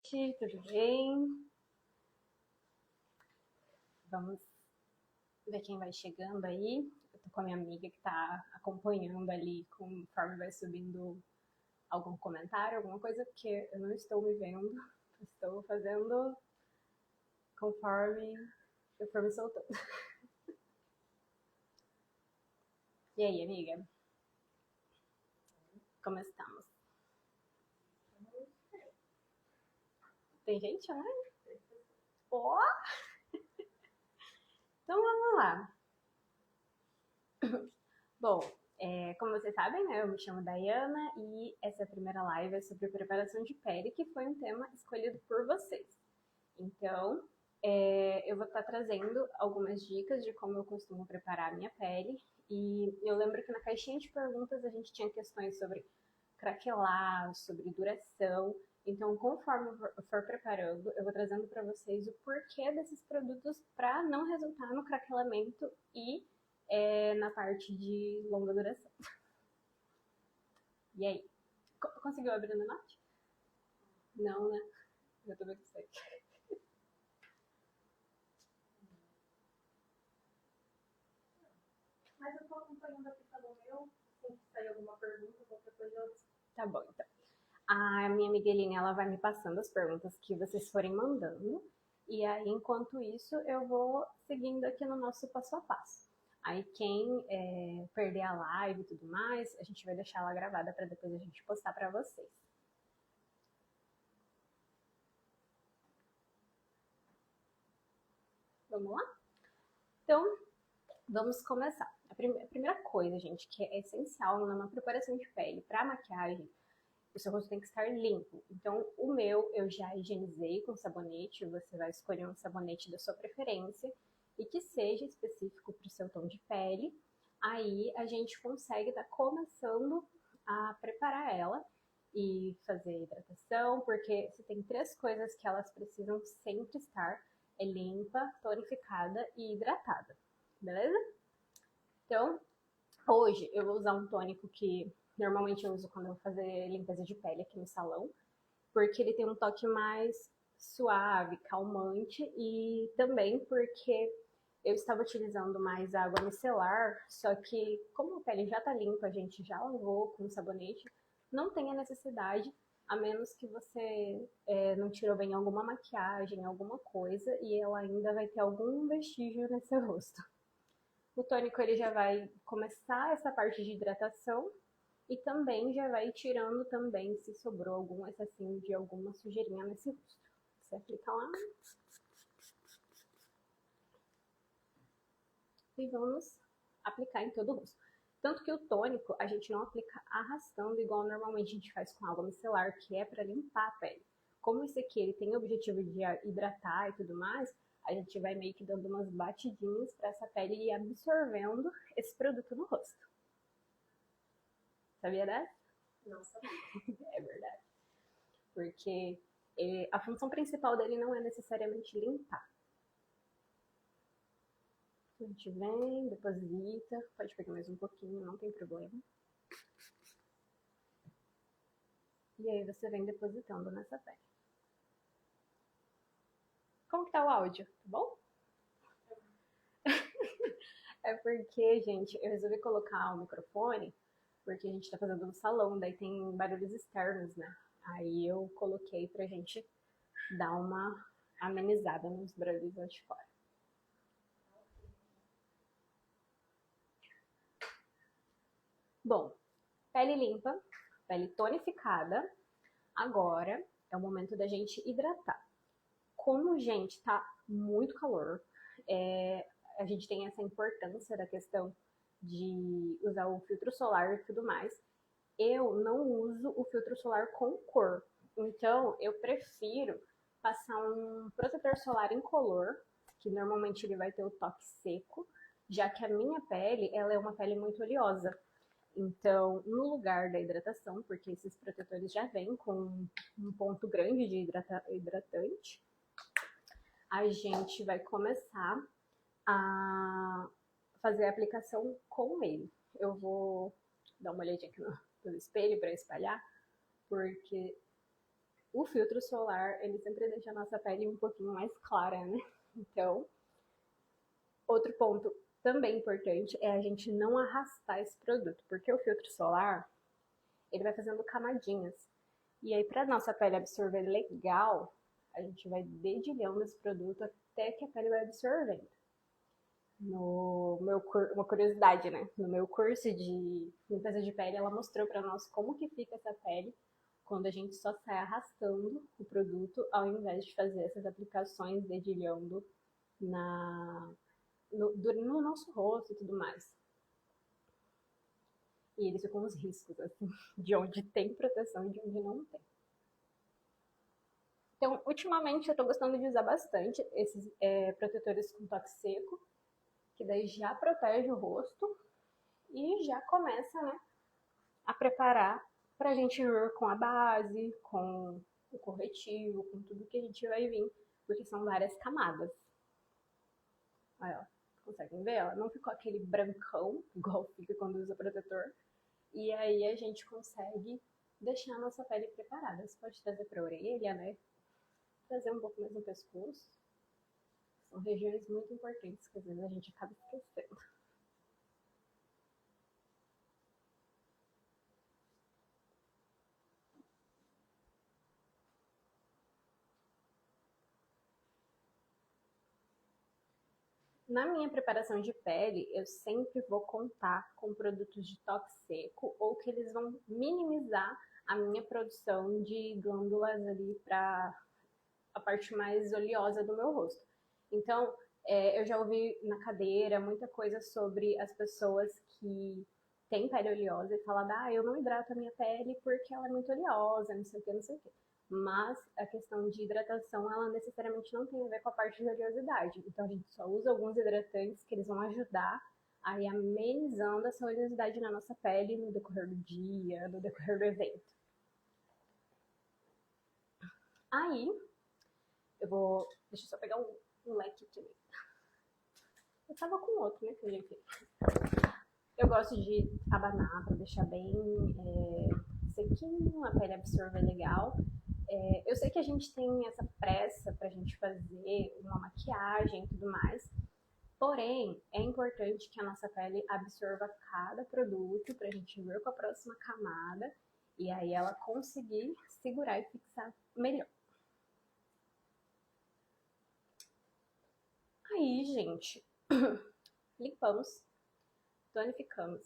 Tudo bem? Vamos ver quem vai chegando aí. Eu tô com a minha amiga que tá acompanhando ali conforme vai subindo algum comentário, alguma coisa, porque eu não estou me vendo. Estou fazendo conforme eu for me soltando. E aí, amiga? Como estamos? Tem gente, né? Ó! Então vamos lá. Bom, como vocês sabem, né, eu me chamo Dayana e essa é a primeira live sobre preparação de pele, que foi um tema escolhido por vocês. Então, eu vou estar trazendo algumas dicas de como eu costumo preparar a minha pele. E eu lembro que na caixinha de perguntas a gente tinha questões sobre craquelar, sobre duração. Então, conforme eu for preparando, eu vou trazendo para vocês o porquê desses produtos para não resultar no craquelamento e na parte de longa duração. E aí? Conseguiu abrir no Note? Não, né? Eu tô vendo que sei. Mas eu tô acompanhando aqui pelo meu, se sair alguma pergunta, qualquer coisa eu... Tá bom, então. A minha amiga Eline, ela vai me passando as perguntas que vocês forem mandando. E aí, enquanto isso, eu vou seguindo aqui no nosso passo a passo. Aí, quem perder a live e tudo mais, a gente vai deixar ela gravada para depois a gente postar para vocês. Vamos lá? Então, vamos começar. A primeira coisa, gente, que é essencial numa preparação de pele para maquiagem, o seu rosto tem que estar limpo. Então, o meu eu já higienizei com sabonete. Você vai escolher um sabonete da sua preferência e que seja específico para o seu tom de pele. Aí a gente consegue estar começando a preparar ela e fazer hidratação, porque você tem três coisas que elas precisam sempre estar: é limpa, tonificada e hidratada. Beleza? Então, hoje eu vou usar um tônico que normalmente eu uso quando eu vou fazer limpeza de pele aqui no salão, porque ele tem um toque mais suave, calmante, e também porque eu estava utilizando mais água micelar, só que como a pele já tá limpa, a gente já lavou com sabonete, não tem a necessidade, a menos que você não tirou bem alguma maquiagem, alguma coisa, e ela ainda vai ter algum vestígio no seu rosto. O tônico ele já vai começar essa parte de hidratação e também já vai tirando também se sobrou algum excessinho de alguma sujeirinha nesse rosto. Você aplica lá e vamos aplicar em todo o rosto. Tanto que o tônico a gente não aplica arrastando igual normalmente a gente faz com água micelar, que é para limpar a pele. Como esse aqui ele tem o objetivo de hidratar e tudo mais, a gente vai meio que dando umas batidinhas para essa pele ir absorvendo esse produto no rosto. Sabia dessa? Não sabia. É verdade. Porque a função principal dele não é necessariamente limpar. A gente vem, deposita, pode pegar mais um pouquinho, não tem problema. E aí você vem depositando nessa pele. Como que tá o áudio? Tá bom? É porque, gente, eu resolvi colocar o microfone, porque a gente tá fazendo no salão, daí tem barulhos externos, né? Aí eu coloquei pra gente dar uma amenizada nos barulhos lá de fora. Bom, pele limpa, pele tonificada. Agora é o momento da gente hidratar. Como, gente, tá muito calor, a gente tem essa importância da questão de usar o filtro solar e tudo mais. Eu não uso o filtro solar com cor, então eu prefiro passar um protetor solar incolor, que normalmente ele vai ter o toque seco, já que a minha pele ela é uma pele muito oleosa. Então, no lugar da hidratação, porque esses protetores já vêm com um ponto grande de hidratante, a gente vai começar a fazer a aplicação com ele. Eu vou dar uma olhadinha aqui no espelho para espalhar, porque o filtro solar, ele sempre deixa a nossa pele um pouquinho mais clara, né? Então, outro ponto também importante é a gente não arrastar esse produto, porque o filtro solar, ele vai fazendo camadinhas. E aí, para nossa pele absorver legal, a gente vai dedilhando esse produto até que a pele vai absorvendo. Uma curiosidade, né? No meu curso de limpeza de pele, ela mostrou para nós como que fica essa pele quando a gente só sai arrastando o produto, ao invés de fazer essas aplicações dedilhando no nosso rosto e tudo mais. E eles ficam os riscos, assim, de onde tem proteção e de onde não tem. Então, ultimamente, eu estou gostando de usar bastante esses protetores com toque seco, que daí já protege o rosto e já começa, né, a preparar para a gente vir com a base, com o corretivo, com tudo que a gente vai vir, porque são várias camadas. Aí, ó, conseguem ver? Ela não ficou aquele brancão, igual fica quando usa protetor. E aí a gente consegue deixar a nossa pele preparada. Você pode trazer para a orelha, né? Trazer um pouco mais no pescoço. São regiões muito importantes que às vezes a gente acaba esquecendo. Na minha preparação de pele, eu sempre vou contar com produtos de toque seco ou que eles vão minimizar a minha produção de glândulas ali para a parte mais oleosa do meu rosto. Então, eu já ouvi na cadeira muita coisa sobre as pessoas que têm pele oleosa e falam, eu não hidrato a minha pele porque ela é muito oleosa, não sei o que, não sei o que. Mas a questão de hidratação, ela necessariamente não tem a ver com a parte de oleosidade. Então, a gente só usa alguns hidratantes que eles vão ajudar a ir amenizando essa oleosidade na nossa pele no decorrer do dia, no decorrer do evento. Aí, deixa eu só pegar um leque aqui. Eu tava com outro, né, que a gente. Eu gosto de abanar pra deixar bem sequinho, a pele absorver legal. Eu sei que a gente tem essa pressa pra gente fazer uma maquiagem e tudo mais, porém, é importante que a nossa pele absorva cada produto pra gente vir com a próxima camada e aí ela conseguir segurar e fixar melhor. Aí, gente, limpamos, tonificamos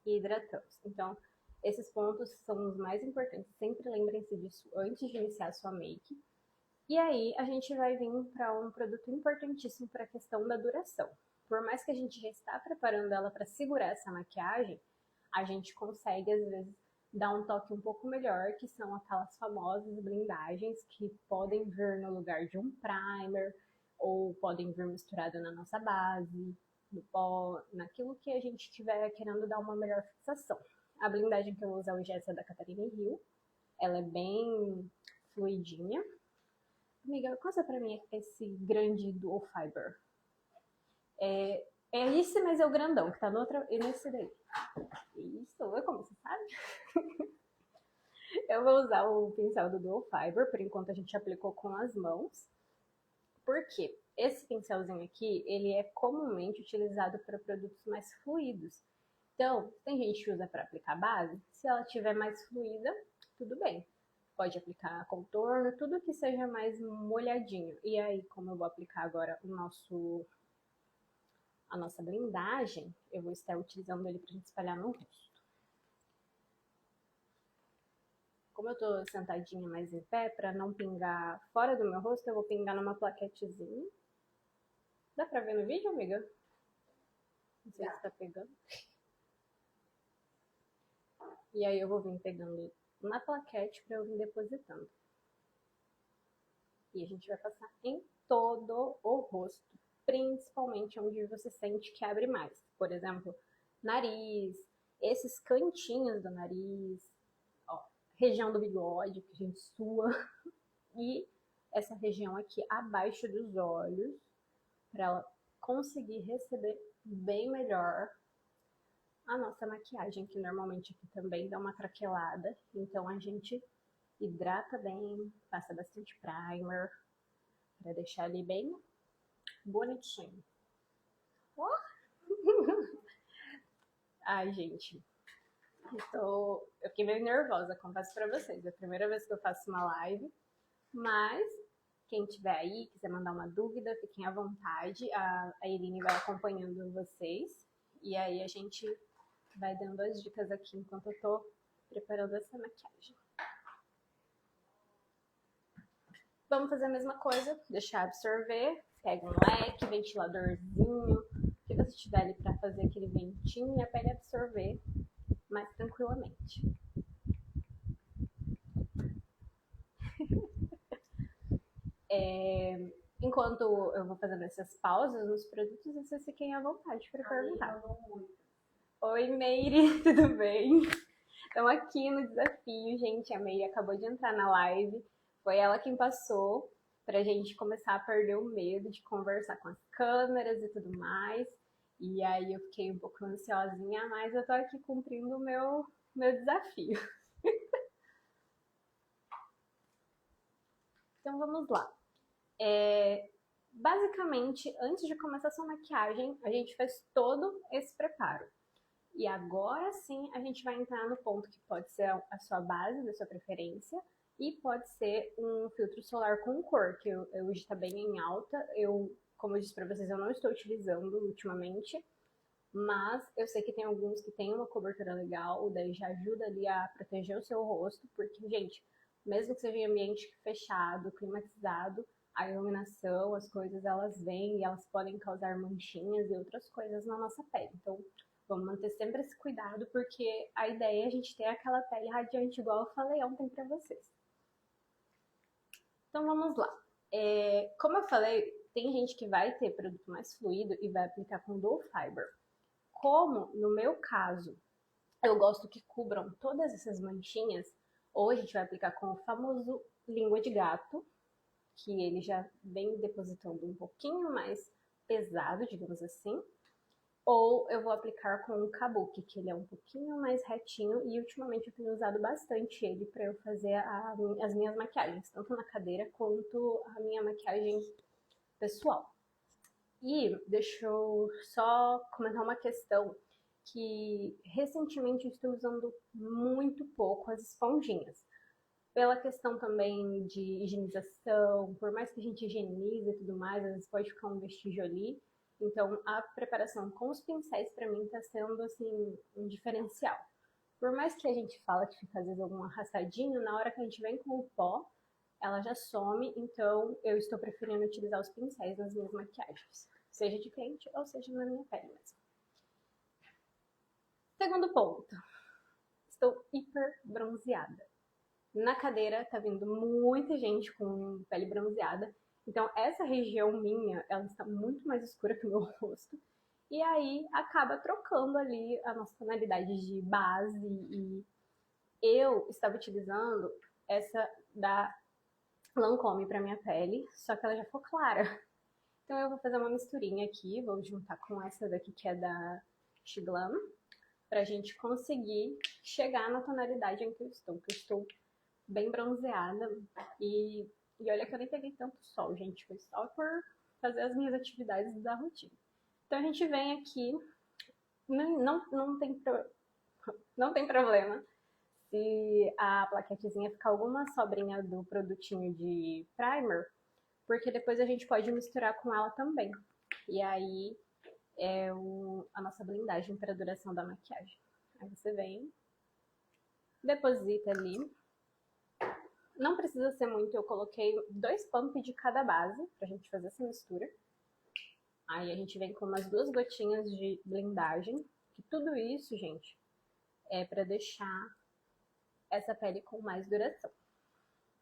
e hidratamos. Então, esses pontos são os mais importantes. Sempre lembrem-se disso antes de iniciar a sua make. E aí, a gente vai vir para um produto importantíssimo para a questão da duração. Por mais que a gente já está preparando ela para segurar essa maquiagem, a gente consegue, às vezes, dar um toque um pouco melhor, que são aquelas famosas blindagens que podem vir no lugar de um primer, ou podem vir misturado na nossa base, no pó, naquilo que a gente estiver querendo dar uma melhor fixação. A blindagem que eu vou usar hoje é essa da Catarina Hill. Ela é bem fluidinha. Amiga, conta pra mim esse grande Dual Fiber. É esse, mas é o grandão, que tá no outro, e nesse daí. Isso, como você sabe? Eu vou usar o pincel do Dual Fiber, por enquanto a gente aplicou com as mãos. Por quê? Esse pincelzinho aqui, ele é comumente utilizado para produtos mais fluidos. Então, tem gente que usa para aplicar base, se ela tiver mais fluida, tudo bem. Pode aplicar contorno, tudo que seja mais molhadinho. E aí, como eu vou aplicar agora a nossa blindagem, eu vou estar utilizando ele para a gente espalhar no rosto. Como eu tô sentadinha mais em pé, para não pingar fora do meu rosto, eu vou pingar numa plaquetezinha. Dá pra ver no vídeo, amiga? Não sei se tá pegando. E aí eu vou vir pegando na plaquete pra eu vir depositando. E a gente vai passar em todo o rosto, principalmente onde você sente que abre mais. Por exemplo, nariz, esses cantinhos do nariz, ó, região do bigode, que a gente sua, e essa região aqui abaixo dos olhos, para ela conseguir receber bem melhor a nossa maquiagem, que normalmente aqui também dá uma craquelada, então a gente hidrata bem, passa bastante primer, para deixar ele bem bonitinho. Oh! Ai, gente, eu fiquei meio nervosa, confesso pra vocês. É a primeira vez que eu faço uma live, mas quem tiver aí, quiser mandar uma dúvida, fiquem à vontade. A Irine vai acompanhando vocês. E aí a gente vai dando as dicas aqui enquanto eu tô preparando essa maquiagem. Vamos fazer a mesma coisa, deixar absorver. Pega um leque, ventiladorzinho, o que você tiver ali pra fazer aquele ventinho e a pele absorver mais tranquilamente. Enquanto eu vou fazendo essas pausas nos produtos, vocês fiquem à vontade para perguntar. Oi, Meire, tudo bem? Estamos aqui no desafio, gente. A Meire acabou de entrar na live. Foi ela quem passou pra gente começar a perder o medo de conversar com as câmeras e tudo mais. E aí eu fiquei um pouco ansiosinha, mas eu tô aqui cumprindo o meu desafio. Então vamos lá. Basicamente, antes de começar essa maquiagem, a gente faz todo esse preparo. E agora sim a gente vai entrar no ponto que pode ser a sua base, da sua preferência, e pode ser um filtro solar com cor, que hoje está bem em alta. Como eu disse para vocês, eu não estou utilizando ultimamente, mas eu sei que tem alguns que têm uma cobertura legal, daí já ajuda ali a proteger o seu rosto, porque, gente, mesmo que seja em ambiente fechado, climatizado, a iluminação, as coisas, elas vêm e elas podem causar manchinhas e outras coisas na nossa pele. Então, vamos manter sempre esse cuidado, porque a ideia é a gente ter aquela pele radiante, igual eu falei ontem pra vocês. Então, vamos lá. Como eu falei, tem gente que vai ter produto mais fluido e vai aplicar com Dual Fiber. Como, no meu caso, eu gosto que cubram todas essas manchinhas, ou a gente vai aplicar com o famoso língua de gato, que ele já vem depositando um pouquinho mais pesado, digamos assim, ou eu vou aplicar com o Kabuki, que ele é um pouquinho mais retinho, e ultimamente eu tenho usado bastante ele para eu fazer as minhas maquiagens, tanto na cadeira quanto a minha maquiagem pessoal. E deixa eu só comentar uma questão, que recentemente eu estou usando muito pouco as esponjinhas. Pela questão também de higienização, por mais que a gente higienize e tudo mais, às vezes pode ficar um vestígio ali. Então, a preparação com os pincéis, para mim, está sendo, assim, um diferencial. Por mais que a gente fala que fica, às vezes, algum arrastadinho, na hora que a gente vem com o pó, ela já some, então eu estou preferindo utilizar os pincéis nas minhas maquiagens. Seja de frente ou seja na minha pele mesmo. Segundo ponto. Estou hiper bronzeada. Na cadeira tá vindo muita gente com pele bronzeada. Então essa região minha, ela está muito mais escura que o meu rosto. E aí acaba trocando ali a nossa tonalidade de base. E eu estava utilizando essa da Lancôme para minha pele, só que ela já ficou clara. Então eu vou fazer uma misturinha aqui, vou juntar com essa daqui que é da Shiglam, pra gente conseguir chegar na tonalidade em que eu estou bem bronzeada. E olha que eu nem peguei tanto sol, gente, foi só por fazer as minhas atividades da rotina. Então a gente vem aqui, não tem problema se a plaquetezinha ficar alguma sobrinha do produtinho de primer, porque depois a gente pode misturar com ela também. E aí é a nossa blindagem para a duração da maquiagem. Aí você vem, deposita ali. Não precisa ser muito, eu coloquei 2 pump de cada base pra gente fazer essa mistura. Aí a gente vem com umas 2 gotinhas de blindagem, que tudo isso, gente, é pra deixar essa pele com mais duração.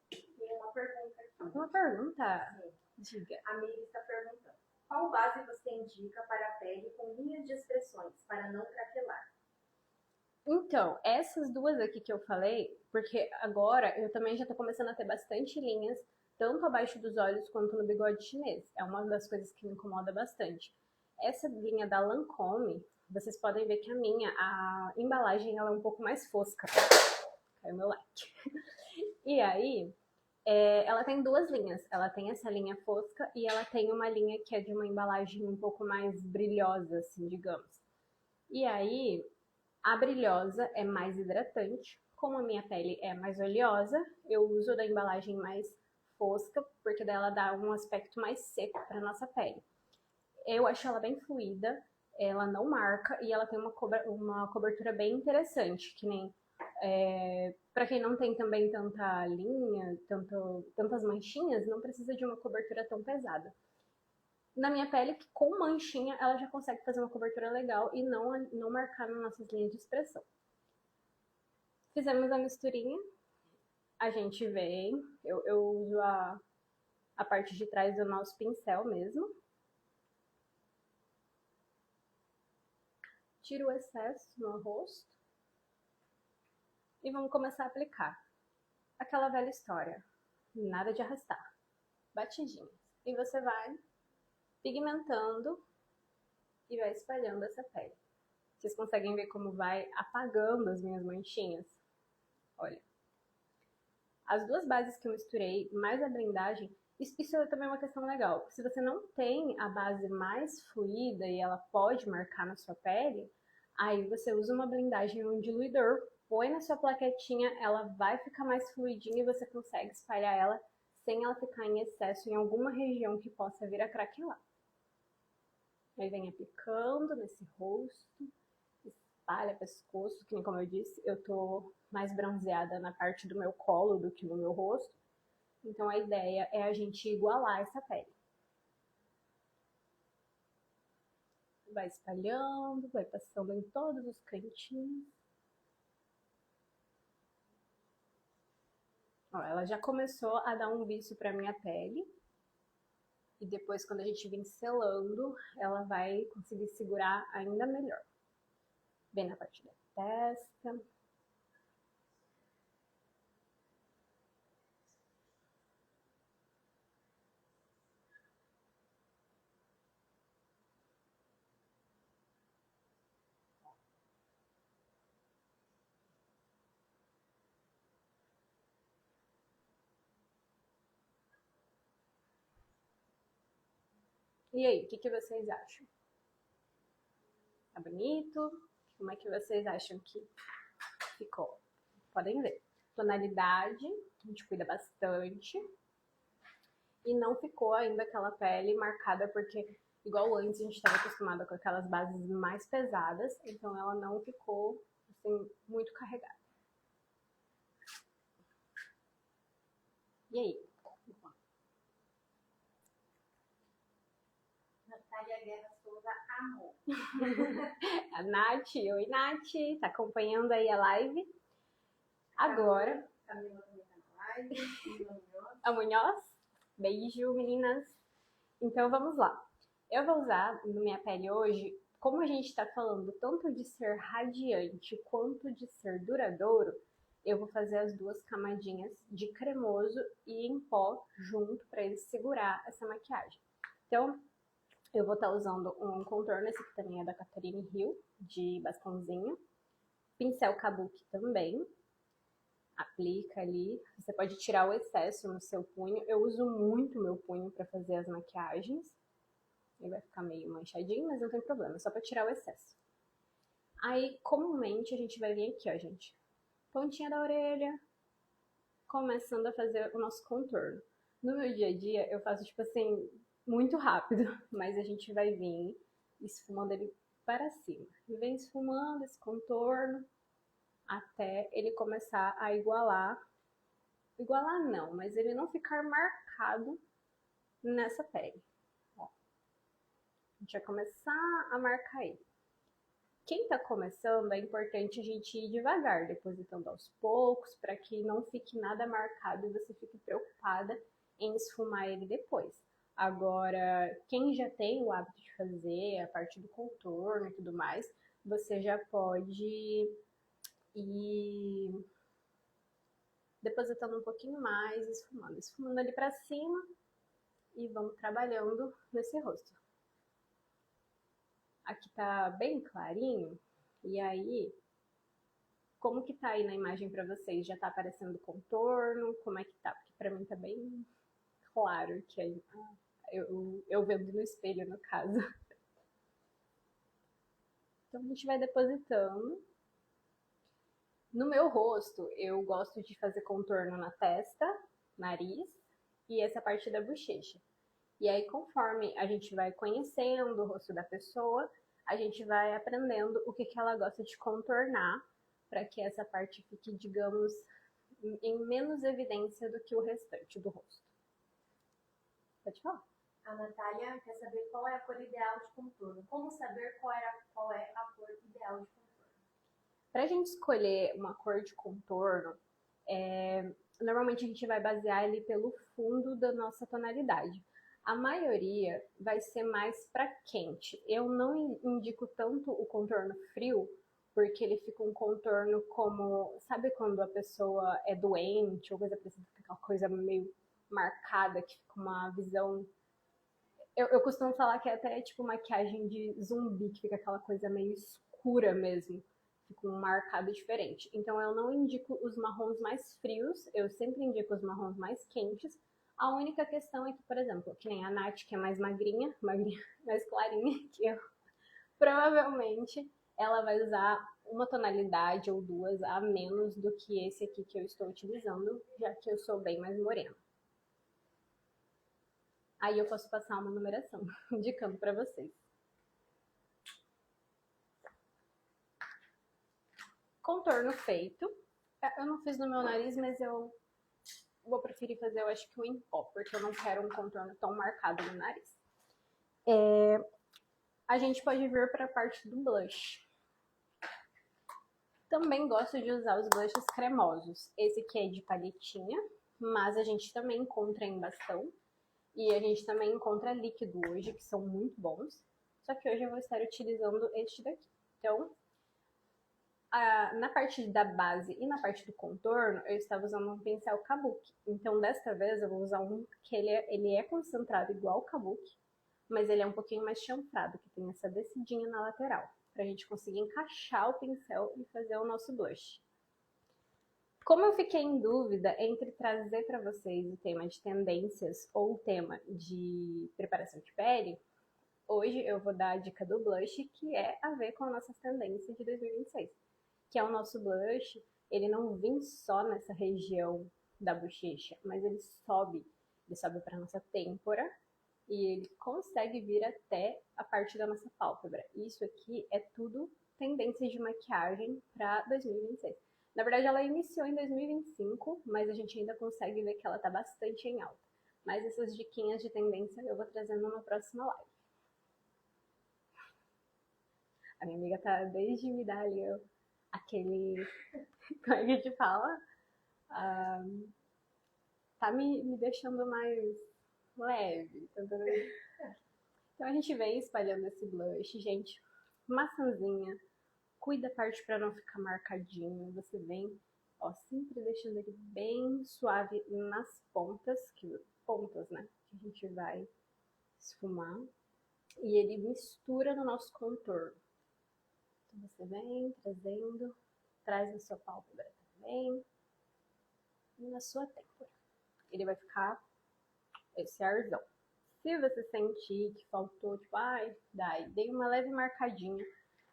Tem uma pergunta aqui. Uma pergunta? Diga. A Meire está perguntando. Qual base você indica para a pele com linhas de expressões, para não craquelar? Então, essas duas aqui que eu falei, porque agora eu também já tô começando a ter bastante linhas, tanto abaixo dos olhos quanto no bigode chinês. É uma das coisas que me incomoda bastante. Essa linha da Lancôme, vocês podem ver que a embalagem ela é um pouco mais fosca. Caiu meu like. E aí, ela tem duas linhas. Ela tem essa linha fosca e ela tem uma linha que é de uma embalagem um pouco mais brilhosa, assim, digamos. E aí, a brilhosa é mais hidratante. Como a minha pele é mais oleosa, eu uso da embalagem mais fosca, porque dela dá um aspecto mais seco para nossa pele. Eu acho ela bem fluida, ela não marca e ela tem uma cobertura bem interessante, que nem para quem não tem também tanta linha, tantas manchinhas, não precisa de uma cobertura tão pesada. Na minha pele, com manchinha, ela já consegue fazer uma cobertura legal e não marcar nas nossas linhas de expressão. Fizemos a misturinha, a gente vem, eu uso a parte de trás do nosso pincel mesmo. Tiro o excesso no rosto e vamos começar a aplicar. Aquela velha história, nada de arrastar, batidinhas. E você vai pigmentando e vai espalhando essa pele. Vocês conseguem ver como vai apagando as minhas manchinhas? Olha. As duas bases que eu misturei, mais a blindagem, isso é também uma questão legal. Se você não tem a base mais fluida e ela pode marcar na sua pele, aí você usa uma blindagem, um diluidor, põe na sua plaquetinha, ela vai ficar mais fluidinha e você consegue espalhar ela sem ela ficar em excesso em alguma região que possa vir a craquelar. Aí vem aplicando nesse rosto, espalha pescoço, que nem como eu disse, eu tô mais bronzeada na parte do meu colo do que no meu rosto. Então a ideia é a gente igualar essa pele. Vai espalhando, vai passando em todos os cantinhos. Ó, ela já começou a dar um viço pra minha pele. E depois, quando a gente vir selando, ela vai conseguir segurar ainda melhor. Bem na parte da testa. E aí, o que vocês acham? Tá bonito? Como é que vocês acham que ficou? Podem ver. Tonalidade, a gente cuida bastante. E não ficou ainda aquela pele marcada, porque igual antes a gente estava acostumada com aquelas bases mais pesadas, então ela não ficou assim, muito carregada. E aí? Natália Guerra Souza amou. A Nath, oi Nath, tá acompanhando aí a live? Agora. Camila também tá na live. A Munhoz? Beijo, meninas. Então vamos lá. Eu vou usar na minha pele hoje, como a gente está falando tanto de ser radiante quanto de ser duradouro, eu vou fazer as duas camadinhas de cremoso e em pó junto para ele segurar essa maquiagem. Então, eu vou estar usando um contorno, esse aqui também é da Catherine Hill, de bastãozinho. Pincel kabuki também. Aplica ali. Você pode tirar o excesso no seu punho. Eu uso muito meu punho para fazer as maquiagens. Ele vai ficar meio manchadinho, mas não tem problema, é só para tirar o excesso. Aí, comumente, a gente vai vir aqui, ó, gente. Pontinha da orelha, começando a fazer o nosso contorno. No meu dia a dia, eu faço, tipo assim, muito rápido, mas a gente vai vir esfumando ele para cima. E vem esfumando esse contorno até ele começar a igualar. Igualar não, mas ele não ficar marcado nessa pele. Ó. A gente vai começar a marcar ele. Quem está começando, é importante a gente ir devagar, depositando aos poucos, para que não fique nada marcado e você fique preocupada em esfumar ele depois. Agora, quem já tem o hábito de fazer a parte do contorno e tudo mais, você já pode ir depositando um pouquinho mais, esfumando ali para cima e vamos trabalhando nesse rosto. Aqui tá bem clarinho, e aí Como que tá aí na imagem pra vocês? Já tá aparecendo contorno? Como é que tá? Porque pra mim tá bem claro que aí, eu vendo no espelho, no caso. Então a gente vai depositando. No meu rosto, eu gosto de fazer contorno na testa, nariz e essa parte da bochecha. E aí, conforme a gente vai conhecendo o rosto da pessoa, a gente vai aprendendo o que ela gosta de contornar para que essa parte fique, digamos, em menos evidência do que o restante do rosto. Pode falar. A Natália quer saber qual é a cor ideal de contorno. Como saber qual é a cor ideal de contorno? Para a gente escolher uma cor de contorno, normalmente a gente vai basear ele pelo fundo da nossa tonalidade. A maioria vai ser mais para quente. Eu não indico tanto o contorno frio, porque ele fica um contorno como... Sabe quando a pessoa é doente ou coisa parecida, fica aquela coisa meio marcada, que fica uma visão... Eu costumo falar que é até tipo maquiagem de zumbi, que fica aquela coisa meio escura mesmo. Fica um marcado diferente. Então eu não indico os marrons mais frios, eu sempre indico os marrons mais quentes. A única questão é que, por exemplo, que nem a Nath, que é mais magrinha, mais clarinha que eu, provavelmente ela vai usar uma tonalidade ou duas a menos do que esse aqui que eu estou utilizando, já que eu sou bem mais morena. Aí eu posso passar uma numeração, indicando para vocês. Contorno feito. Eu não fiz no meu nariz, mas eu vou preferir fazer, eu acho que o em pó, porque eu não quero um contorno tão marcado no nariz. A gente pode vir para a parte do blush. Também gosto de usar os blushes cremosos. Esse aqui é de palhetinha, mas a gente também encontra em bastão. E a gente também encontra líquido hoje, que são muito bons. Só que hoje eu vou estar utilizando este daqui. Então, na parte da base e na parte do contorno, eu estava usando um pincel Kabuki. Então, desta vez, eu vou usar um que ele é concentrado igual o Kabuki, mas ele é um pouquinho mais chanfrado, que tem essa descidinha na lateral, pra gente conseguir encaixar o pincel e fazer o nosso blush. Como eu fiquei em dúvida entre trazer para vocês o tema de tendências ou o tema de preparação de pele, hoje eu vou dar a dica do blush, que é a ver com as nossas tendências de 2026. Que é o nosso blush, ele não vem só nessa região da bochecha, mas ele sobe para nossa têmpora e ele consegue vir até a parte da nossa pálpebra. Isso aqui é tudo tendências de maquiagem para 2026. Na verdade, ela iniciou em 2025, mas a gente ainda consegue ver que ela está bastante em alta. Mas essas diquinhas de tendência eu vou trazendo numa próxima live. A minha amiga tá desde me dar ali aquele, como é que a gente fala? Tá me deixando mais leve. Então a gente vem espalhando esse blush, gente. Maçãzinha. Cuida a parte pra não ficar marcadinho. Você vem, ó, sempre deixando ele bem suave nas pontas, né? Que a gente vai esfumar. E ele mistura no nosso contorno. Então você vem trazendo, traz na sua pálpebra também e na sua têmpora. Ele vai ficar esse arzão. Se você sentir que faltou, tipo, dei uma leve marcadinha,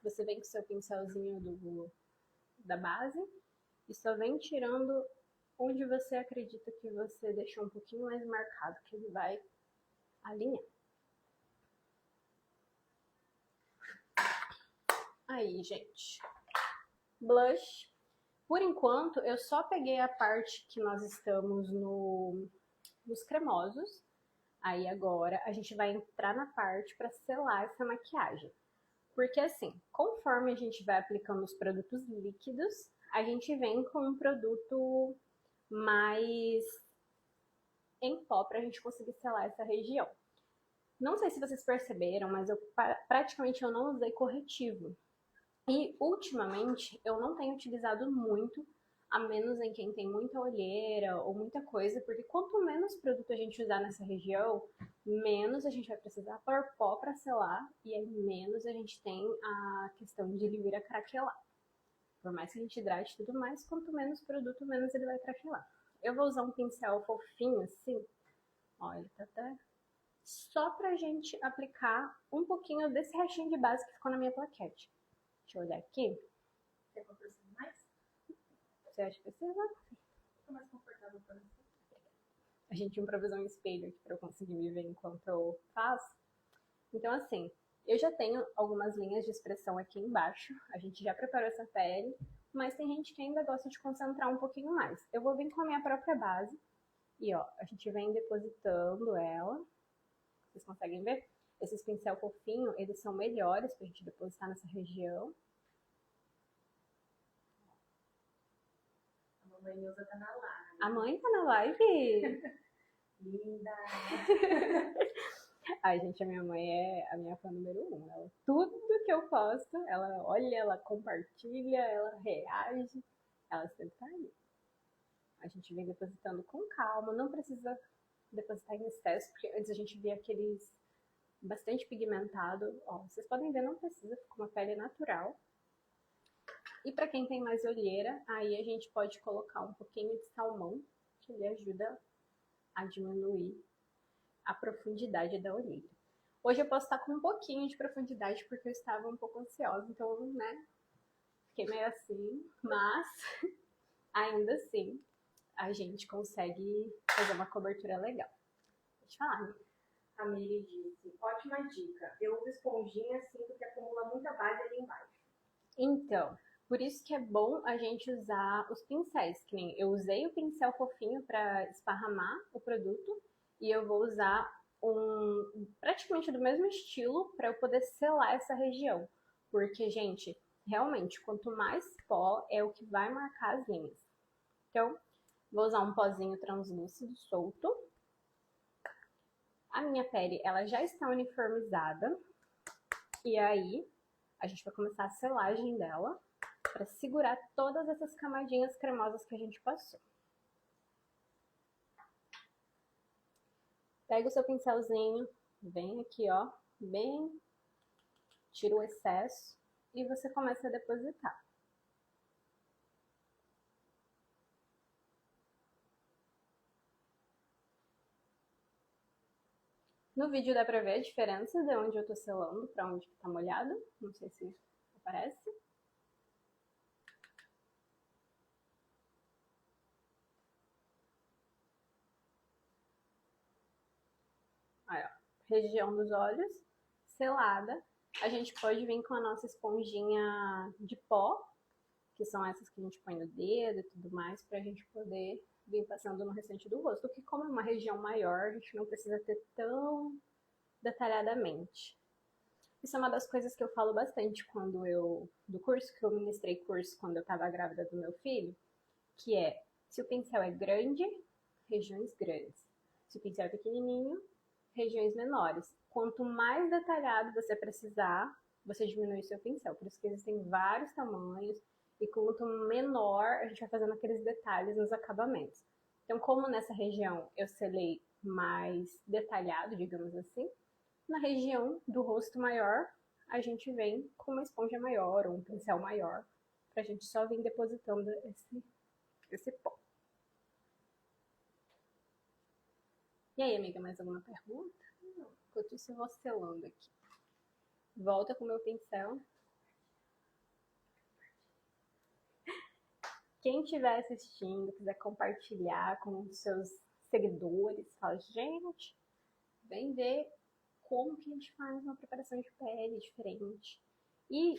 você vem com o seu pincelzinho da base e só vem tirando onde você acredita que você deixou um pouquinho mais marcado, que ele vai alinhar. Aí, gente. Blush. Por enquanto, eu só peguei a parte que nós estamos nos cremosos. Aí agora a gente vai entrar na parte para selar essa maquiagem. Porque assim, conforme a gente vai aplicando os produtos líquidos, a gente vem com um produto mais em pó para a gente conseguir selar essa região. Não sei se vocês perceberam, mas praticamente eu não usei corretivo. E ultimamente eu não tenho utilizado muito, a menos em quem tem muita olheira ou muita coisa, porque quanto menos produto a gente usar nessa região, menos a gente vai precisar pôr pó para selar e aí menos a gente tem a questão de ele vir a craquelar. Por mais que a gente hidrate tudo mais, quanto menos produto, menos ele vai craquelar. Eu vou usar um pincel fofinho assim, ó, ele tá até... Só pra gente aplicar um pouquinho desse restinho de base que ficou na minha plaquete. Deixa eu olhar aqui. Quer que eu aproxime mais? Você acha que precisa? Fica mais confortável pra você. A gente improvisou um espelho aqui pra eu conseguir me ver enquanto eu faço. Então, assim, eu já tenho algumas linhas de expressão aqui embaixo. A gente já preparou essa pele, mas tem gente que ainda gosta de concentrar um pouquinho mais. Eu vou vir com a minha própria base. E, ó, a gente vem depositando ela. Vocês conseguem ver? Esses pincel fofinho, eles são melhores pra gente depositar nessa região. A mamãe Neuza tá na live. A mãe tá na live? Linda! Ai, gente, a minha mãe é a minha fã número 1. Ela, tudo que eu posto, ela olha, ela compartilha, ela reage. Ela sempre tá ali. A gente vem depositando com calma, não precisa depositar em excesso, porque antes a gente via aqueles bastante pigmentado. Ó, vocês podem ver, não precisa, fica uma pele natural. E para quem tem mais olheira, aí a gente pode colocar um pouquinho de salmão, que ele ajuda a diminuir a profundidade da olheira. Hoje eu posso estar com um pouquinho de profundidade, porque eu estava um pouco ansiosa, então, né, fiquei meio assim, mas ainda assim a gente consegue fazer uma cobertura legal. Deixa eu falar. A Miri disse, ótima dica. Eu uso esponjinha, sinto que acumula muita base ali embaixo. Então, por isso que é bom a gente usar os pincéis, que nem eu usei o pincel fofinho para esparramar o produto e eu vou usar praticamente do mesmo estilo para eu poder selar essa região. Porque, gente, realmente, quanto mais pó é o que vai marcar as linhas. Então, vou usar um pozinho translúcido solto. A minha pele, ela já está uniformizada. E aí, a gente vai começar a selagem dela para segurar todas essas camadinhas cremosas que a gente passou. Pega o seu pincelzinho, vem aqui, ó, bem, tira o excesso e você começa a depositar. No vídeo dá pra ver a diferença de onde eu tô selando para onde que tá molhado. Não sei se aparece. Aí, ó, região dos olhos, selada. A gente pode vir com a nossa esponjinha de pó, que são essas que a gente põe no dedo e tudo mais, pra gente poder vir passando no restante do rosto. Porque como é uma região maior, a gente não precisa ter tão detalhadamente. Isso é uma das coisas que eu falo bastante do curso, que eu ministrei curso quando eu estava grávida do meu filho, que é, se o pincel é grande, regiões grandes. Se o pincel é pequenininho, regiões menores. Quanto mais detalhado você precisar, você diminui o seu pincel. Por isso que existem vários tamanhos, e quanto menor, a gente vai fazendo aqueles detalhes nos acabamentos. Então, como nessa região eu selei mais detalhado, digamos assim, na região do rosto maior, a gente vem com uma esponja maior ou um pincel maior, pra gente só vir depositando esse pó. E aí, amiga, mais alguma pergunta? Não. Enquanto isso, eu vou selando aqui. Volta com o meu pincel. Quem estiver assistindo, quiser compartilhar com os seus seguidores, fala, gente, vem ver como que a gente faz uma preparação de pele diferente. E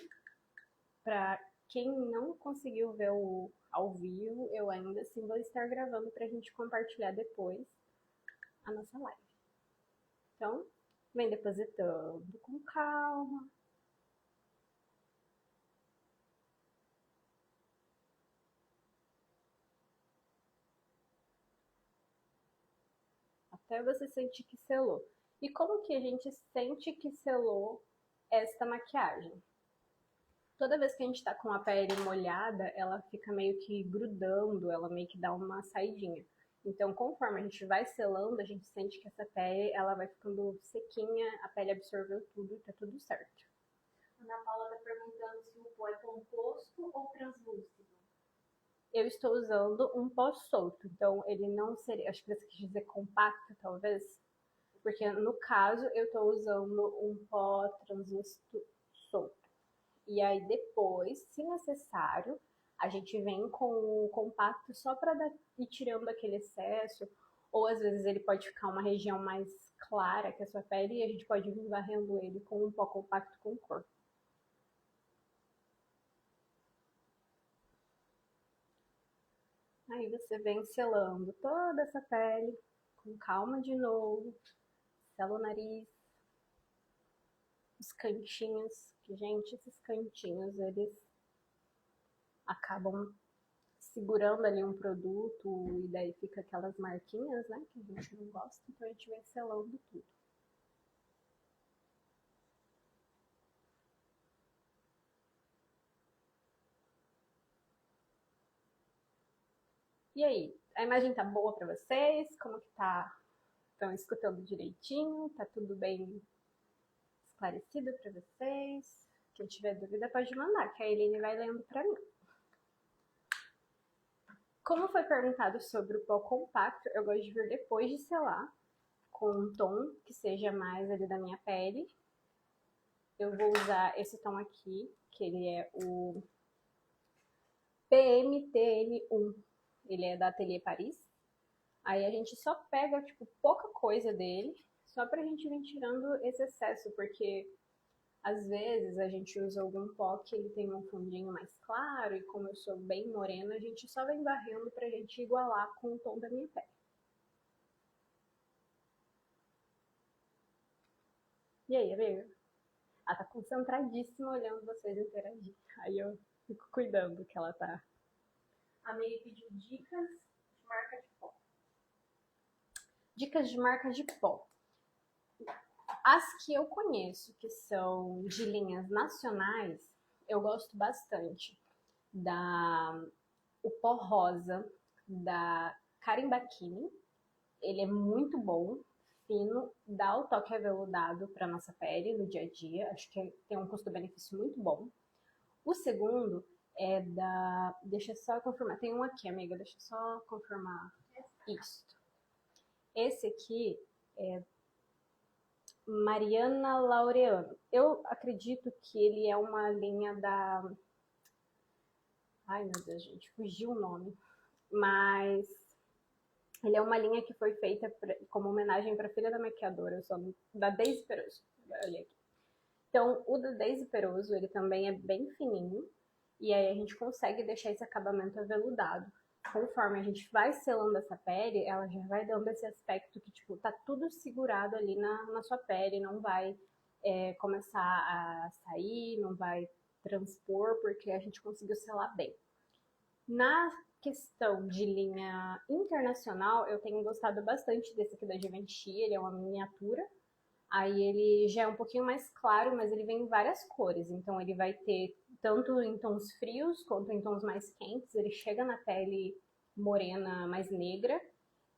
para quem não conseguiu ver ao vivo, eu ainda assim vou estar gravando para a gente compartilhar depois a nossa live. Então, vem depositando com calma. Até você sentir que selou. E como que a gente sente que selou esta maquiagem? Toda vez que a gente tá com a pele molhada, ela fica meio que grudando, ela meio que dá uma saidinha. Então, conforme a gente vai selando, a gente sente que essa pele, ela vai ficando sequinha, a pele absorveu tudo e tá tudo certo. Ana Paula está perguntando se o pó é composto ou translúcido. Eu estou usando um pó solto, então ele não seria, acho que você quis dizer compacto, talvez, porque no caso eu estou usando um pó translúcido solto. E aí depois, se necessário, a gente vem com o compacto só para ir tirando aquele excesso, ou às vezes ele pode ficar uma região mais clara que a sua pele e a gente pode vir varrendo ele com um pó compacto com cor. Aí você vem selando toda essa pele com calma de novo, sela o nariz, os cantinhos, que gente, esses cantinhos eles acabam segurando ali um produto e daí fica aquelas marquinhas, né, que a gente não gosta, então a gente vem selando tudo. E aí, a imagem tá boa para vocês? Como que tá? Estão escutando direitinho? Tá tudo bem esclarecido para vocês? Quem tiver dúvida pode mandar, que a Eline vai lendo para mim. Como foi perguntado sobre o pó compacto, eu gosto de vir depois de selar, com um tom que seja mais ali da minha pele. Eu vou usar esse tom aqui, que ele é o PMTN1. Ele é da Atelier Paris. Aí a gente só pega, tipo, pouca coisa dele, só pra gente vir tirando esse excesso, porque às vezes a gente usa algum pó que ele tem um fundinho mais claro, e como eu sou bem morena, a gente só vem varrendo pra gente igualar com o tom da minha pele. E aí, amiga? Ela tá concentradíssima olhando vocês interagir. Aí eu fico cuidando que ela tá. A Meire pediu dicas de marca de pó. Dicas de marca de pó. As que eu conheço, que são de linhas nacionais, eu gosto bastante o pó rosa da Carimbakini. Ele é muito bom, fino, dá o toque aveludado para nossa pele no dia a dia. Acho que tem um custo-benefício muito bom. O segundo é da... Deixa eu só confirmar. Tem um aqui, amiga. Deixa eu só confirmar isso. Esse aqui é Mariana Laureano. Eu acredito que ele é uma linha da... Ai, meu Deus, gente. Fugiu o nome. Mas ele é uma linha que foi feita como homenagem para a filha da maquiadora, eu sou da Daisy Peroso. Olha aqui. Então, o da Daisy Peroso, ele também é bem fininho, e aí a gente consegue deixar esse acabamento aveludado. Conforme a gente vai selando essa pele, ela já vai dando esse aspecto que, tipo, tá tudo segurado ali na sua pele, não vai começar a sair, não vai transpor, porque a gente conseguiu selar bem. Na questão de linha internacional, eu tenho gostado bastante desse aqui da Givenchy, ele é uma miniatura. Aí ele já é um pouquinho mais claro, mas ele vem em várias cores. Então ele vai ter tanto em tons frios quanto em tons mais quentes. Ele chega na pele morena, mais negra.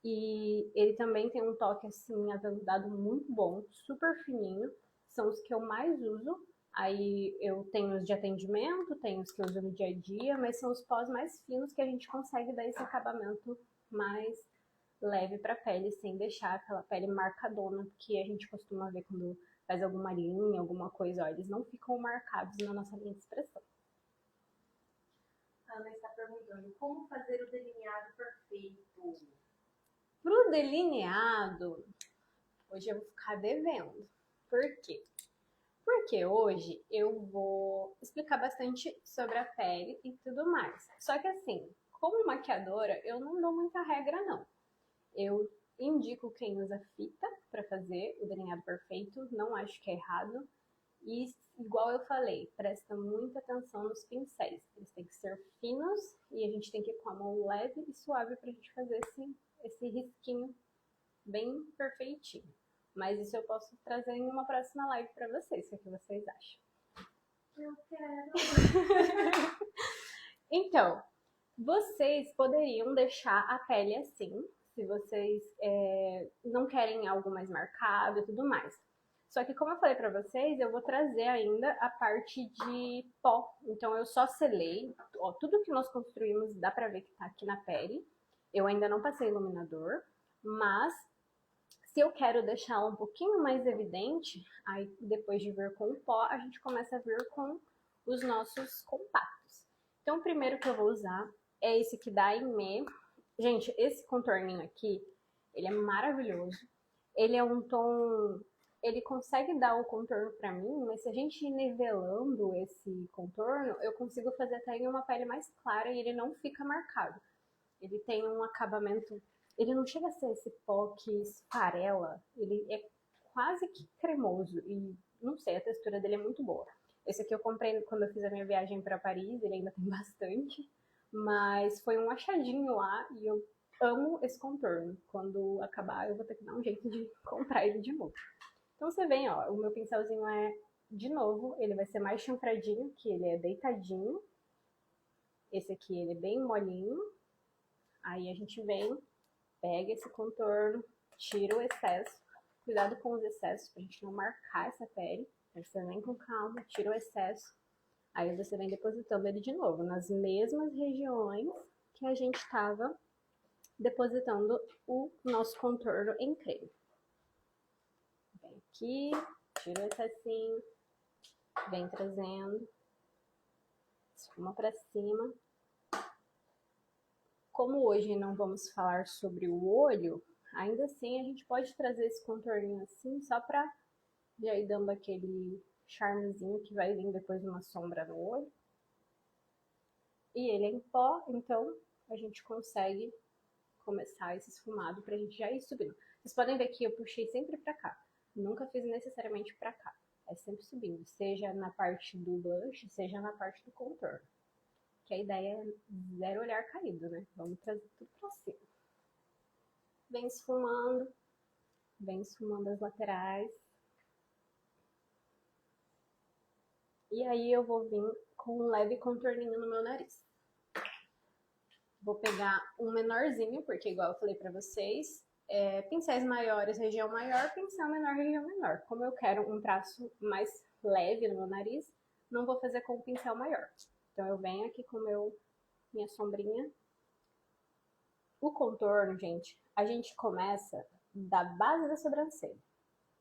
E ele também tem um toque assim aveludado muito bom, super fininho. São os que eu mais uso. Aí eu tenho os de atendimento, tenho os que eu uso no dia a dia, mas são os pós mais finos que a gente consegue dar esse acabamento mais leve para a pele, sem deixar aquela pele marcadona, que a gente costuma ver quando faz alguma linha, alguma coisa, ó, eles não ficam marcados na nossa linha de expressão. A Ana está perguntando como fazer o delineado perfeito. Pro delineado, hoje eu vou ficar devendo. Por quê? Porque hoje eu vou explicar bastante sobre a pele e tudo mais. Só que assim, como maquiadora, eu não dou muita regra não. Eu indico quem usa fita para fazer o delineado perfeito, não acho que é errado. E igual eu falei, presta muita atenção nos pincéis. Eles têm que ser finos e a gente tem que ir com a mão leve e suave para a gente fazer esse risquinho bem perfeitinho. Mas isso eu posso trazer em uma próxima live para vocês, o que vocês acham? Eu quero. Então, vocês poderiam deixar a pele assim, se vocês não querem algo mais marcado e tudo mais. Só que como eu falei pra vocês, eu vou trazer ainda a parte de pó. Então eu só selei, ó, tudo que nós construímos dá pra ver que tá aqui na pele. Eu ainda não passei iluminador, mas se eu quero deixar um pouquinho mais evidente, aí depois de vir com o pó, a gente começa a vir com os nossos compactos. Então o primeiro que eu vou usar é esse aqui da Aimee. Gente, esse contorninho aqui, ele é maravilhoso. Ele é um tom, ele consegue dar o contorno pra mim, mas se a gente ir nivelando esse contorno, eu consigo fazer até em uma pele mais clara e ele não fica marcado. Ele tem um acabamento, ele não chega a ser esse pó que esfarela, ele é quase que cremoso e não sei, a textura dele é muito boa. Esse aqui eu comprei quando eu fiz a minha viagem para Paris, ele ainda tem bastante, mas foi um achadinho lá e eu amo esse contorno. Quando acabar, eu vou ter que dar um jeito de comprar ele de novo. Então você vem, ó, o meu pincelzinho é, de novo, ele vai ser mais chanfradinho, que ele é deitadinho. Esse aqui, ele é bem molinho. Aí a gente vem, pega esse contorno, tira o excesso. Cuidado com os excessos, pra gente não marcar essa pele. Aí você vem com calma, tira o excesso. Aí você vem depositando ele de novo, nas mesmas regiões que a gente estava depositando o nosso contorno em creme. Vem aqui, tira o excessinho, vem trazendo, esfuma pra cima. Como hoje não vamos falar sobre o olho, ainda assim a gente pode trazer esse contorninho assim, só pra já ir dando aquele charmezinho que vai vir depois de uma sombra no olho. E ele é em pó, então a gente consegue começar esse esfumado pra gente já ir subindo. Vocês podem ver que eu puxei sempre pra cá. Nunca fiz necessariamente pra cá. É sempre subindo, seja na parte do blush, seja na parte do contorno. Que a ideia é zero olhar caído, né? Vamos trazer tudo pra cima. Vem esfumando as laterais. E aí eu vou vir com um leve contorninho no meu nariz. Vou pegar um menorzinho, porque igual eu falei pra vocês, pincéis maiores, região maior, pincel menor, região menor. Como eu quero um traço mais leve no meu nariz, não vou fazer com o pincel maior. Então eu venho aqui com minha sombrinha. O contorno, gente, a gente começa da base da sobrancelha.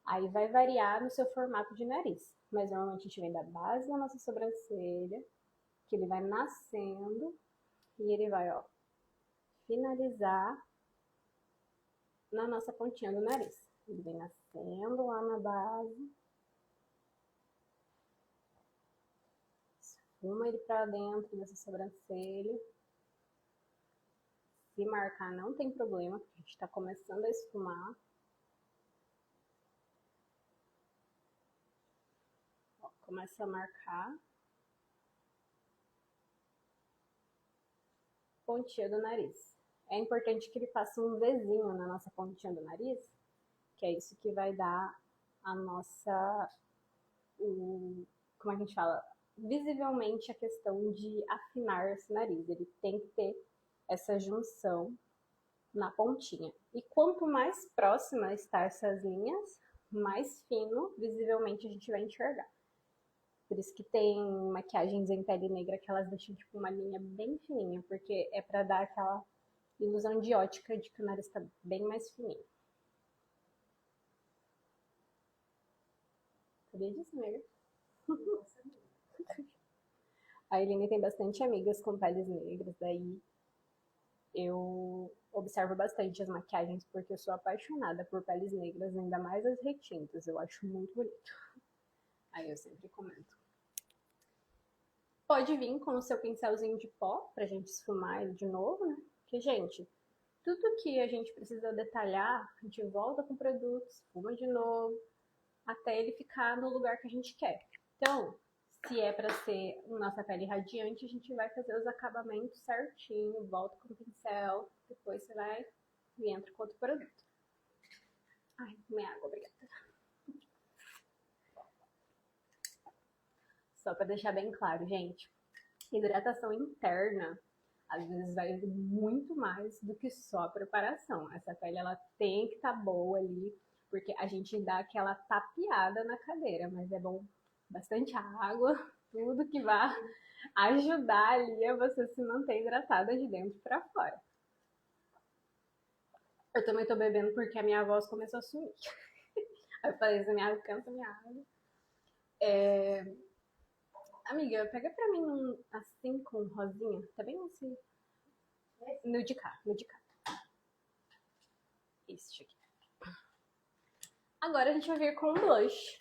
Aí vai variar no seu formato de nariz. Mas normalmente a gente vem da base da nossa sobrancelha, que ele vai nascendo, e ele vai, ó, finalizar na nossa pontinha do nariz. Ele vem nascendo lá na base. Esfuma ele pra dentro dessa sobrancelha. Se marcar não tem problema, porque a gente tá começando a esfumar. Ó, começa a marcar. Pontinha do nariz. É importante que ele faça um Vzinho na nossa pontinha do nariz, que é isso que vai dar a nossa, como é que a gente fala? Visivelmente a questão de afinar esse nariz. Ele tem que ter essa junção na pontinha. E quanto mais próxima está essas linhas, mais fino, visivelmente, a gente vai enxergar. Por isso que tem maquiagens em pele negra que elas deixam tipo uma linha bem fininha, porque é pra dar aquela ilusão de ótica de que o nariz tá bem mais fininho. Sabia disso, amiga? A Eline tem bastante amigas com peles negras, daí eu observo bastante as maquiagens porque eu sou apaixonada por peles negras, ainda mais as retintas, eu acho muito bonito. Aí eu sempre comento. Pode vir com o seu pincelzinho de pó, pra gente esfumar ele de novo, né? Porque, gente, tudo que a gente precisa detalhar, a gente volta com o produto, esfuma de novo, até ele ficar no lugar que a gente quer. Então, se é pra ser nossa pele radiante, a gente vai fazer os acabamentos certinho, volta com o pincel, depois você vai e entra com outro produto. Ai, tomei água, obrigada. Só pra deixar bem claro, gente, hidratação interna às vezes vai muito mais do que só a preparação. Essa pele ela tem que estar boa ali porque a gente dá aquela tapeada na cadeira, mas é bom bastante água, tudo que vá ajudar ali a você se manter hidratada de dentro para fora. Eu também tô bebendo porque a minha voz começou a sumir. Aí eu falei, minha água, cansa minha água. Amiga, pega pra mim um assim com rosinha, tá bem assim? No de cá, no de cá. Este aqui. Agora a gente vai vir com o blush.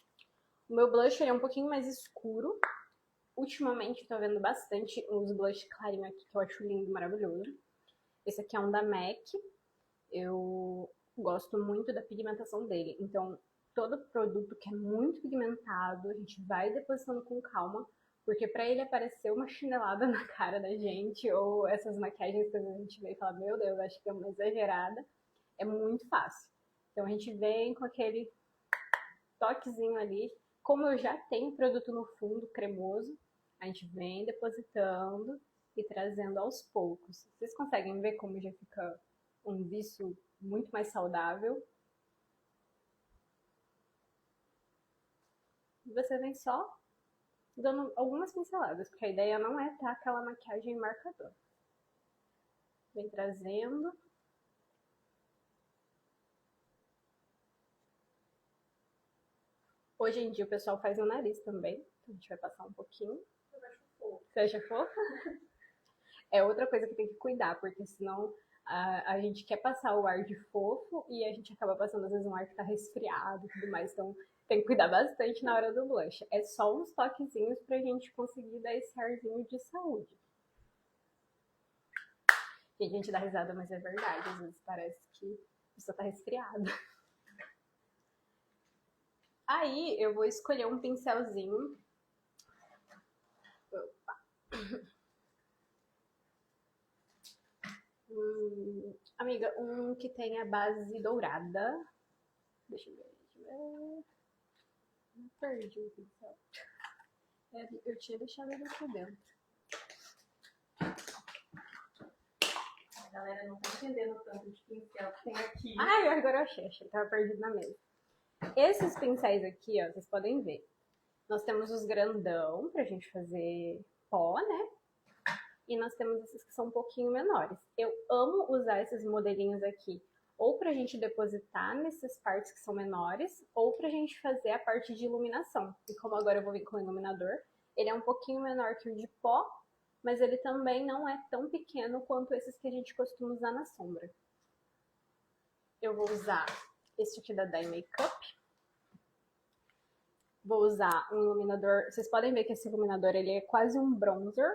O meu blush é um pouquinho mais escuro. Ultimamente eu tô vendo bastante uns blush clarinho aqui que eu acho lindo, maravilhoso. Esse aqui é um da MAC. Eu gosto muito da pigmentação dele. Então, todo produto que é muito pigmentado, a gente vai depositando com calma, porque pra ele aparecer uma chinelada na cara da gente, ou essas maquiagens que a gente vê e fala, meu Deus, acho que é uma exagerada, é muito fácil. Então a gente vem com aquele toquezinho ali. Como eu já tenho produto no fundo cremoso, a gente vem depositando e trazendo aos poucos. Vocês conseguem ver como já fica um viço muito mais saudável? E você vem só dando algumas pinceladas, porque a ideia não é estar aquela maquiagem marcadora. Vem trazendo. Hoje em dia o pessoal faz no nariz também, então a gente vai passar um pouquinho. Eu acho fofo. Você acha fofa? É outra coisa que tem que cuidar, porque senão a gente quer passar o ar de fofo e a gente acaba passando às vezes um ar que tá resfriado e tudo mais, então tem que cuidar bastante na hora do blush. É só uns toquezinhos pra gente conseguir dar esse arzinho de saúde. E a gente dá risada, mas é verdade, às vezes parece que a pessoa tá resfriada. Aí eu vou escolher um pincelzinho. Amiga, um que tenha base dourada. Deixa eu ver. Não perdi o pincel. Eu tinha deixado ele aqui dentro. A galera não tá entendendo o tanto de pincel que tem aqui. Ai, agora eu achei. Achei que tava perdido na mesa. Esses pincéis aqui, ó, vocês podem ver. Nós temos os grandão pra gente fazer pó, né? E nós temos esses que são um pouquinho menores. Eu amo usar esses modelinhos aqui, ou pra gente depositar nessas partes que são menores, ou pra gente fazer a parte de iluminação. E como agora eu vou vir com o iluminador, ele é um pouquinho menor que o de pó, mas ele também não é tão pequeno quanto esses que a gente costuma usar na sombra. Eu vou usar esse aqui da Dye Makeup. Vou usar um iluminador. Vocês podem ver que esse iluminador ele é quase um bronzer,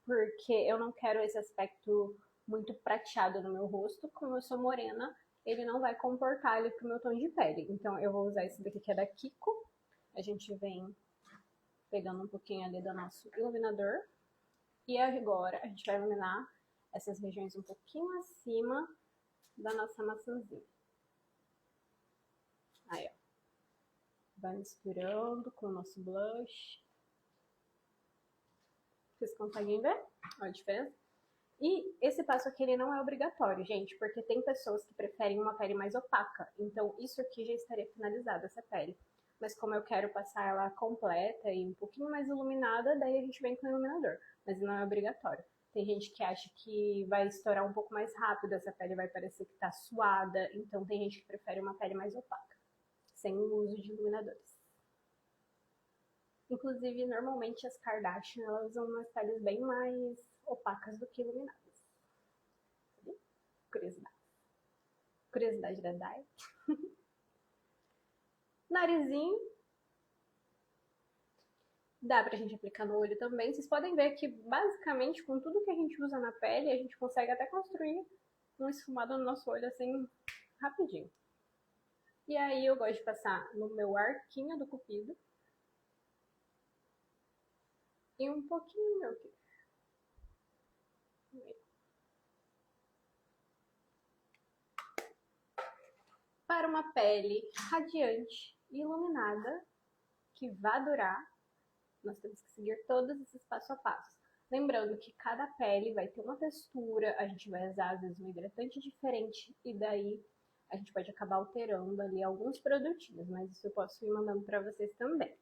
porque eu não quero esse aspecto muito prateado no meu rosto. Como eu sou morena, ele não vai comportar ele pro meu tom de pele. Então eu vou usar esse daqui que é da Kiko. A gente vem pegando um pouquinho ali do nosso iluminador. E agora a gente vai iluminar essas regiões um pouquinho acima da nossa maçãzinha. Aí, ó. Vai misturando com o nosso blush. Vocês conseguem ver a diferença? E esse passo aqui ele não é obrigatório, gente, porque tem pessoas que preferem uma pele mais opaca. Então isso aqui já estaria finalizada, essa pele. Mas como eu quero passar ela completa e um pouquinho mais iluminada, daí a gente vem com o iluminador. Mas não é obrigatório. Tem gente que acha que vai estourar um pouco mais rápido, essa pele vai parecer que tá suada. Então tem gente que prefere uma pele mais opaca, sem o uso de iluminadores. Inclusive, normalmente as Kardashian, elas usam umas peles bem mais opacas do que iluminadas. Curiosidade. Curiosidade da Dai. Narizinho. Dá pra gente aplicar no olho também. Vocês podem ver que, basicamente, com tudo que a gente usa na pele, a gente consegue até construir um esfumado no nosso olho, assim, rapidinho. E aí eu gosto de passar no meu arquinho do cupido. E um pouquinho no meu queixo. Para uma pele radiante e iluminada, que vai durar, nós temos que seguir todos esses passo a passo. Lembrando que cada pele vai ter uma textura, a gente vai usar às vezes um hidratante diferente, e daí a gente pode acabar alterando ali alguns produtinhos, mas isso eu posso ir mandando para vocês também.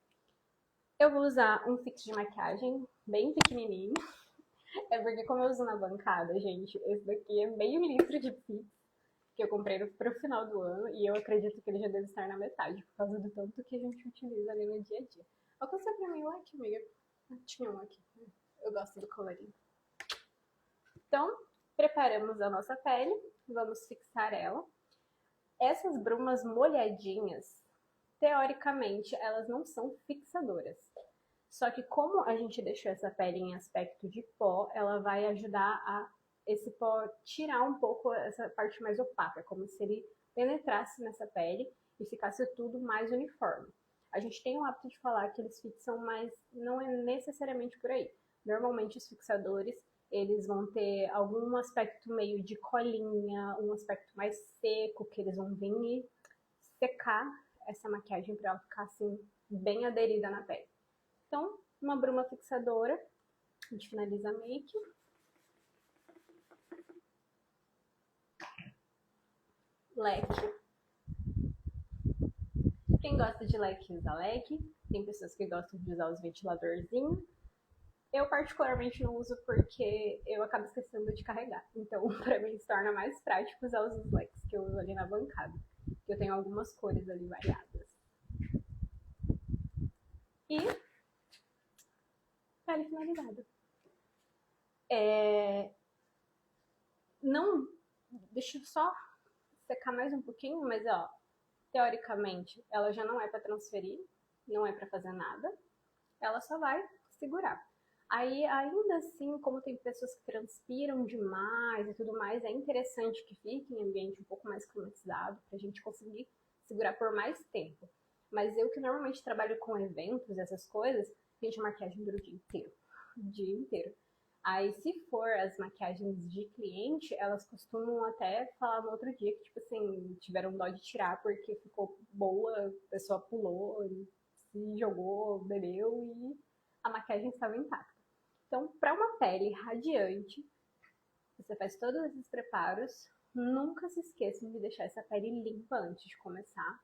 Eu vou usar um fix de maquiagem bem pequenininho. É porque como eu uso na bancada, gente, esse daqui é meio litro de fix que eu comprei pro final do ano e eu acredito que ele já deve estar na metade, por causa do tanto que a gente utiliza ali no dia a dia. Alcança pra mim o aqui, amiga. Tinha um aqui. Eu gosto do colorinho. Então, preparamos a nossa pele, vamos fixar ela. Essas brumas molhadinhas, teoricamente, elas não são fixadoras. Só que como a gente deixou essa pele em aspecto de pó, ela vai ajudar a esse pó tirar um pouco essa parte mais opaca, como se ele penetrasse nessa pele e ficasse tudo mais uniforme. A gente tem o hábito de falar que eles fixam, mas não é necessariamente por aí. Normalmente os fixadores, eles vão ter algum aspecto meio de colinha, um aspecto mais seco, que eles vão vir e secar essa maquiagem para ela ficar assim, bem aderida na pele. Então, uma bruma fixadora, a gente finaliza a make. Leque. Quem gosta de leque, usa leque. Tem pessoas que gostam de usar os ventiladorzinhos. Eu particularmente não uso porque eu acabo esquecendo de carregar. Então, para mim, se torna mais prático usar os leques que eu uso ali na bancada. Eu tenho algumas cores ali variadas. E pele finalizada. Não, deixa eu só secar mais um pouquinho, mas ó, teoricamente ela já não é para transferir, não é para fazer nada, ela só vai segurar. Aí, ainda assim, como tem pessoas que transpiram demais e tudo mais, é interessante que fique em ambiente um pouco mais climatizado, pra gente conseguir segurar por mais tempo. Mas eu que normalmente trabalho com eventos, essas coisas, gente, a maquiagem dura o dia inteiro. O dia inteiro. Aí, se for as maquiagens de cliente, elas costumam até falar no outro dia que, tipo assim, tiveram dó de tirar porque ficou boa, a pessoa pulou, se jogou, bebeu e a maquiagem estava intacta. Então, para uma pele radiante, você faz todos esses preparos. Nunca se esqueçam de deixar essa pele limpa antes de começar,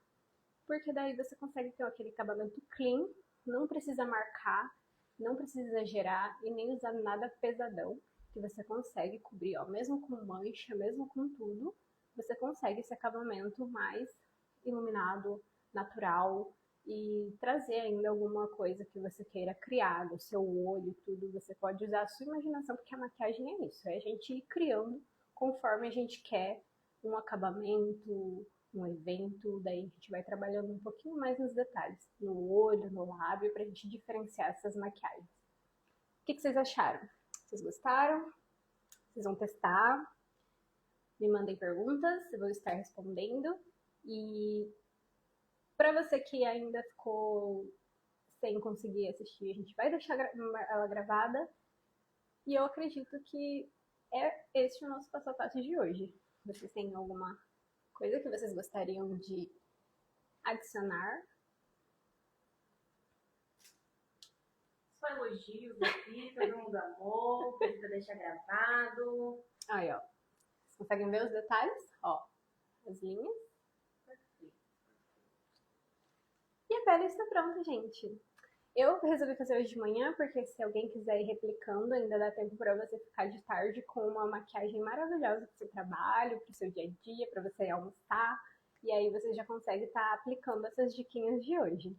porque daí você consegue ter aquele acabamento clean, não precisa marcar, não precisa exagerar e nem usar nada pesadão, que você consegue cobrir, ó, mesmo com mancha, mesmo com tudo, você consegue esse acabamento mais iluminado, natural, e trazer ainda alguma coisa que você queira criar, do seu olho, tudo, você pode usar a sua imaginação, porque a maquiagem é isso, é a gente ir criando conforme a gente quer um acabamento, um evento, daí a gente vai trabalhando um pouquinho mais nos detalhes, no olho, no lábio, pra gente diferenciar essas maquiagens. O que vocês acharam? Vocês gostaram? Vocês vão testar? Me mandem perguntas, eu vou estar respondendo. E para você que ainda ficou sem conseguir assistir, a gente vai deixar ela gravada. E eu acredito que é este o nosso passo a passo de hoje. Vocês têm alguma coisa que vocês gostariam de adicionar? Só elogios aqui, todo mundo amou, precisa deixar gravado. Aí, ó. Vocês conseguem ver os detalhes? Ó, as linhas. E a pele está pronta, gente. Eu resolvi fazer hoje de manhã, porque se alguém quiser ir replicando, ainda dá tempo para você ficar de tarde com uma maquiagem maravilhosa para o seu trabalho, para o seu dia a dia, para você almoçar. E aí você já consegue estar aplicando essas diquinhas de hoje.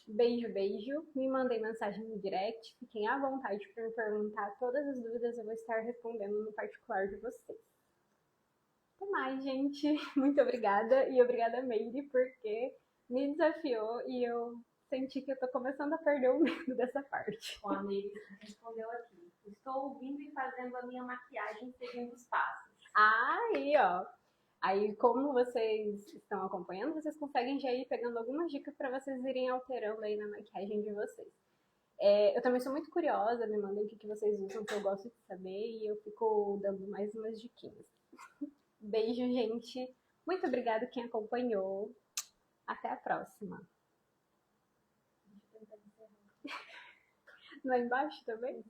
Beijo, beijo. Me mandem mensagem no direct. Fiquem à vontade para me perguntar todas as dúvidas. Eu vou estar respondendo no particular de vocês. Até mais, gente. Muito obrigada. E obrigada, Meire, porque me desafiou e eu senti que eu tô começando a perder o medo dessa parte. O amigo respondeu aqui. Estou ouvindo e fazendo a minha maquiagem seguindo os passos. Aí, ó. Aí, como vocês estão acompanhando, vocês conseguem já ir pegando algumas dicas para vocês irem alterando aí na maquiagem de vocês. Eu também sou muito curiosa, me mandem o que vocês usam, que eu gosto de saber, e eu fico dando mais umas diquinhas. Beijo, gente. Muito obrigada quem acompanhou. Até a próxima. Lá embaixo também?